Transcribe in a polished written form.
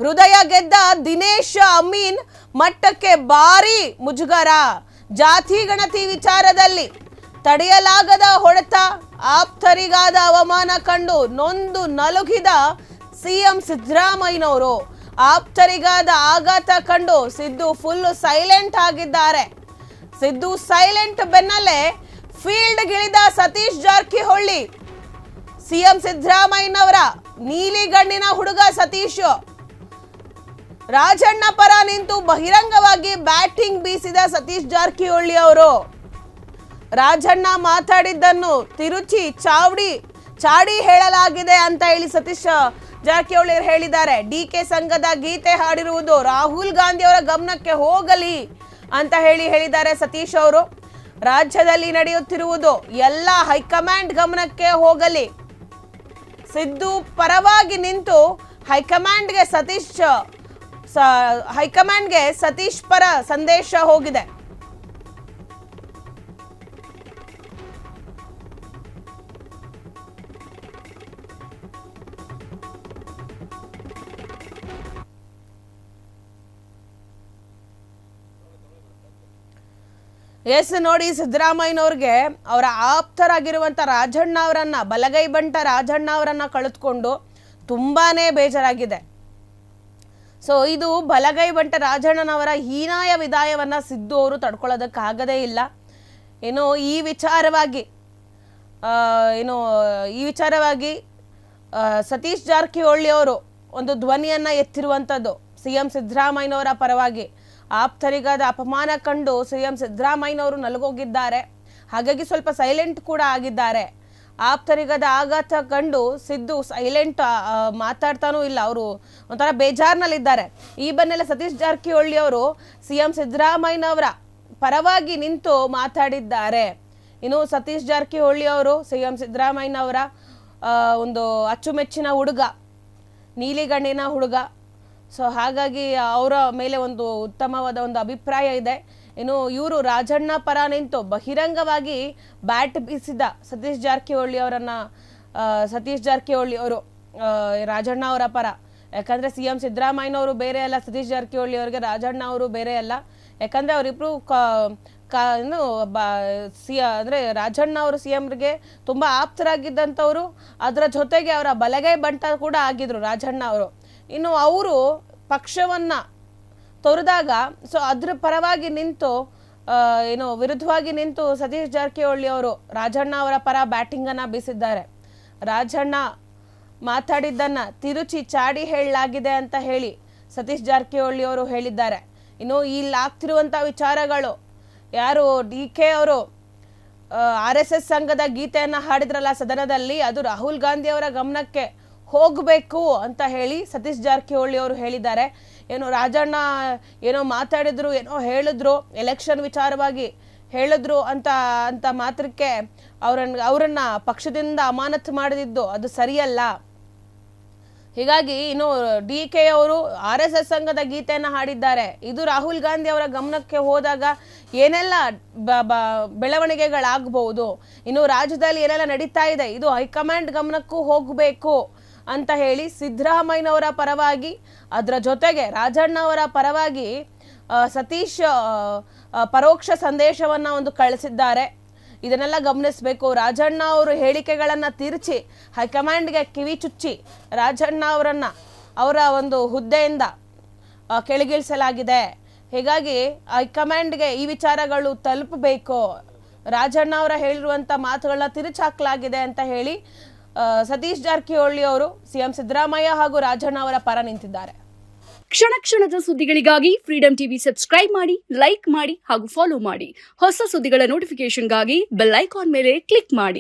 ಹೃದಯ ಗೆದ್ದ ದಿನೇಶ್ ಅಮೀನ್ ಮಟ್ಟಕ್ಕೆ ಭಾರಿ ಮುಜುಗರ. ಜಾತಿ ಗಣತಿ ವಿಚಾರದಲ್ಲಿ ತಡೆಯಲಾಗದ ಹೊಡೆತ, ಆಪ್ತರಿಗಾದ ಅವಮಾನ ಕಂಡು ನೊಂದು ನಲುಗಿದ ಸಿಎಂ ಸಿದ್ದರಾಮಯ್ಯನವರು. ಆಪ್ತರಿಗಾದ ಆಘಾತ ಕಂಡು ಸಿದ್ದು ಫುಲ್ ಸೈಲೆಂಟ್ ಆಗಿದ್ದಾರೆ. ಸಿದ್ದು ಸೈಲೆಂಟ್ ಬೆನ್ನಲ್ಲೇ ಫೀಲ್ಡ್ಗಿಳಿದ ಸತೀಶ್ ಜಾರಕಿಹೊಳಿ. ಸಿಎಂ ಸಿದ್ದರಾಮಯ್ಯನವರ ನೀಲಿಗಣ್ಣಿನ ಹುಡುಗ ಸತೀಶ್ ರಾಜಣ್ಣ ಪರ ನಿಂತು ಬಹಿರಂಗವಾಗಿ ಬ್ಯಾಟಿಂಗ್ ಬೀಸಿದ ಸತೀಶ್ ಜಾರಕಿಹೊಳಿ ಅವರು ರಾಜಣ್ಣ ಮಾತಾಡಿದ್ದನ್ನು ತಿರುಚಿ ಚಾಡಿ ಹೇಳಲಾಗಿದೆ ಅಂತ ಹೇಳಿ ಸತೀಶ್ ಜಾರಕಿಹೊಳಿ ಹೇಳಿದ್ದಾರೆ. ಡಿಕೆ ಸಂಘದ ಗೀತೆ ಹಾಡಿರುವುದು ರಾಹುಲ್ ಗಾಂಧಿ ಅವರ ಗಮನಕ್ಕೆ ಹೋಗಲಿ ಅಂತ ಹೇಳಿದ್ದಾರೆ ಸತೀಶ್ ಅವರು. ರಾಜ್ಯದಲ್ಲಿ ನಡೆಯುತ್ತಿರುವುದು ಎಲ್ಲ ಹೈಕಮಾಂಡ್ ಗಮನಕ್ಕೆ ಹೋಗಲಿ. ಸಿದ್ದು ಪರವಾಗಿ ನಿಂತು ಹೈಕಮಾಂಡ್ಗೆ ಸತೀಶ್ ಪರ ಸಂದೇಶ ಹೋಗಿದೆ. ಎಸ್ ನೋಡಿ, ಸಿದ್ದರಾಮಯ್ಯನವ್ರಿಗೆ ಅವರ ಆಪ್ತರಾಗಿರುವಂಥ ರಾಜಣ್ಣ ಅವರನ್ನ, ಬಲಗೈ ಬಂಟ ರಾಜಣ್ಣ ಅವರನ್ನ ಕಳೆದುಕೊಂಡು ತುಂಬಾನೇ ಬೇಜಾರಾಗಿದೆ. ಸೊ ಇದು ಬಲಗೈ ಬಂಟ ರಾಜಣ್ಣನವರ ಹೀನಾಯ ವಿದಾಯವನ್ನ ಸಿದ್ದು ಅವರು ತಡ್ಕೊಳ್ಳೋದಕ್ಕಾಗದೇ ಇಲ್ಲ. ಈ ವಿಚಾರವಾಗಿ ಸತೀಶ್ ಜಾರಕಿಹೊಳಿ ಅವರು ಒಂದು ಧ್ವನಿಯನ್ನ ಎತ್ತಿರುವಂಥದ್ದು ಸಿಎಂ ಸಿದ್ದರಾಮಯ್ಯನವರ ಪರವಾಗಿ. ಆಪ್ತರಿಗಾದ ಅಪಮಾನ ಕಂಡು ಸಿಎಂ ಸಿದ್ದರಾಮಯ್ಯನವರು ನಲುಗೋಗಿದ್ದಾರೆ. ಹಾಗಾಗಿ ಸ್ವಲ್ಪ ಸೈಲೆಂಟ್ ಕೂಡ ಆಗಿದ್ದಾರೆ. ಆಪ್ತರಿಗಾದ ಆಘಾತ ಕಂಡು ಸಿದ್ದು ಸೈಲೆಂಟ್ ಮಾತಾಡ್ತಾನೂ ಇಲ್ಲ, ಅವರು ಒಂಥರ ಬೇಜಾರ್ನಲ್ಲಿದ್ದಾರೆ. ಈ ಬೆನ್ನಲ್ಲೇ ಸತೀಶ್ ಜಾರಕಿಹೊಳಿ ಅವರು ಸಿಎಂ ಸಿದ್ದರಾಮಯ್ಯನವರ ಪರವಾಗಿ ನಿಂತು ಮಾತಾಡಿದ್ದಾರೆ. ಸತೀಶ್ ಜಾರಕಿಹೊಳಿ ಅವರು ಸಿಎಂ ಸಿದ್ದರಾಮಯ್ಯನವರ ಒಂದು ಅಚ್ಚುಮೆಚ್ಚಿನ ಹುಡುಗ, ನೀಲಿಗಣ್ಣಿನ ಹುಡುಗ. ಸೊ ಹಾಗಾಗಿ ಅವರ ಮೇಲೆ ಒಂದು ಉತ್ತಮವಾದ ಒಂದು ಅಭಿಪ್ರಾಯ ಇದೆ. ಇವರು ರಾಜಣ್ಣ ಪರ ನಿಂತು ಬಹಿರಂಗವಾಗಿ ಬ್ಯಾಟ್ ಬೀಸಿದ ಸತೀಶ್ ಜಾರಕಿಹೊಳಿ ಅವರು ರಾಜಣ್ಣ ಅವರ ಪರ. ಯಾಕಂದ್ರೆ ಸಿಎಂ ಸಿದ್ದರಾಮಯ್ಯನವರು ಬೇರೆ ಅಲ್ಲ, ಸತೀಶ್ ಜಾರಕಿಹೊಳಿ ಅವರಿಗೆ ರಾಜಣ್ಣ ಅವರು ಬೇರೆ ಅಲ್ಲ. ಯಾಕಂದ್ರೆ ಅವರಿಬ್ರು ಅಂದ್ರೆ ರಾಜಣ್ಣ ಅವರು ಸಿಎಂಗೆ ತುಂಬಾ ಆಪ್ತರಾಗಿದ್ದಂಥವ್ರು. ಅದರ ಜೊತೆಗೆ ಅವರ ಬಲಗೈ ಬಂಟ ಕೂಡ ಆಗಿದ್ರು ರಾಜಣ್ಣ ಅವರು. ಅವರು ಪಕ್ಷವನ್ನ ತೊರೆದಾಗ ಸೊ ಅದ್ರ ಪರವಾಗಿ ನಿಂತು ವಿರುದ್ಧವಾಗಿ ನಿಂತು ಸತೀಶ್ ಜಾರಕಿಹೊಳಿ ಅವರು ರಾಜಣ್ಣ ಅವರ ಪರ ಬ್ಯಾಟಿಂಗ್ ಅನ್ನ ಬೀಸಿದ್ದಾರೆ. ರಾಜಣ್ಣ ಮಾತಾಡಿದ್ದನ್ನ ತಿರುಚಿ ಚಾಡಿ ಹೇಳಲಾಗಿದೆ ಅಂತ ಹೇಳಿ ಸತೀಶ್ ಜಾರಕಿಹೊಳಿ ಅವರು ಹೇಳಿದ್ದಾರೆ. ಇಲ್ಲಿ ಆಗ್ತಿರುವಂತ ವಿಚಾರಗಳು, ಯಾರು ಡಿಕೆ ಅವರು RSS ಸಂಘದ ಗೀತೆಯನ್ನ ಹಾಡಿದ್ರಲ್ಲ ಸದನದಲ್ಲಿ, ಅದು ರಾಹುಲ್ ಗಾಂಧಿ ಅವರ ಗಮನಕ್ಕೆ ಹೋಗಬೇಕು ಅಂತ ಹೇಳಿ ಸತೀಶ್ ಜಾರಕಿಹೊಳಿ ಅವರು ಹೇಳಿದ್ದಾರೆ. ರಾಜಣ್ಣ ಮಾತಾಡಿದ್ರು, ಹೇಳಿದ್ರು, ಎಲೆಕ್ಷನ್ ವಿಚಾರವಾಗಿ ಹೇಳಿದ್ರು ಅಂತ ಮಾತ್ರಕ್ಕೆ ಅವರನ್ನ ಪಕ್ಷದಿಂದ ಅಮಾನತು ಮಾಡಿದ್ದು ಅದು ಸರಿಯಲ್ಲ. ಹೀಗಾಗಿ ಡಿಕೆ ಅವರು RSS ಸಂಘದ ಗೀತೆಯನ್ನ ಹಾಡಿದ್ದಾರೆ. ಇದು ರಾಹುಲ್ ಗಾಂಧಿ ಅವರ ಗಮನಕ್ಕೆ ಹೋದಾಗ ಏನೆಲ್ಲ ಬೆಳವಣಿಗೆಗಳಾಗಬಹುದು, ರಾಜ್ಯದಲ್ಲಿ ಏನೆಲ್ಲ ನಡೀತಾ ಇದೆ, ಇದು ಹೈಕಮಾಂಡ್ ಗಮನಕ್ಕೂ ಹೋಗಬೇಕು ಅಂತ ಹೇಳಿ ಸಿದ್ದರಾಮಯ್ಯನವರ ಪರವಾಗಿ, ಅದರ ಜೊತೆಗೆ ರಾಜಣ್ಣ ಅವರ ಪರವಾಗಿ ಸತೀಶ್ ಪರೋಕ್ಷ ಸಂದೇಶವನ್ನ ಒಂದು ಕಳಿಸಿದ್ದಾರೆ. ಇದನ್ನೆಲ್ಲ ಗಮನಿಸಬೇಕು. ರಾಜಣ್ಣ ಅವರು ಹೇಳಿಕೆಗಳನ್ನ ತಿರುಚಿ ಹೈಕಮಾಂಡ್ಗೆ ಕಿವಿ ಚುಚ್ಚಿ ರಾಜಣ್ಣ ಅವರ ಒಂದು ಹುದ್ದೆಯಿಂದ ಕೆಳಗಿಳಿಸಲಾಗಿದೆ. ಹೀಗಾಗಿ ಹೈಕಮಾಂಡ್ಗೆ ಈ ವಿಚಾರಗಳು ತಲುಪಬೇಕು. ರಾಜಣ್ಣ ಅವರ ಹೇಳಿರುವಂತ ಮಾತುಗಳನ್ನ ತಿರುಚಾಕಲಾಗಿದೆ ಅಂತ ಹೇಳಿ ಸತೀಶ್ ಜಾರಕಿಹೊಳಿ ಅವರು ಸಿಎಂ ಸಿದ್ದರಾಮಯ್ಯ ಹಾಗೂ ರಾಜಣ್ಣ ಅವರ ಪರ ನಿಂತಿದ್ದಾರೆ. ಕ್ಷಣ ಕ್ಷಣದ ಸುದ್ದಿಗಳಿಗಾಗಿ ಫ್ರೀಡಂ ಟಿವಿ ಸಬ್ಸ್ಕ್ರೈಬ್ ಮಾಡಿ, ಲೈಕ್ ಮಾಡಿ ಹಾಗೂ ಫಾಲೋ ಮಾಡಿ. ಹೊಸ ಸುದ್ದಿಗಳ ನೋಟಿಫಿಕೇಶನ್ಗಾಗಿ ಬೆಲ್ ಐಕಾನ್ ಮೇಲೆ ಕ್ಲಿಕ್ ಮಾಡಿ.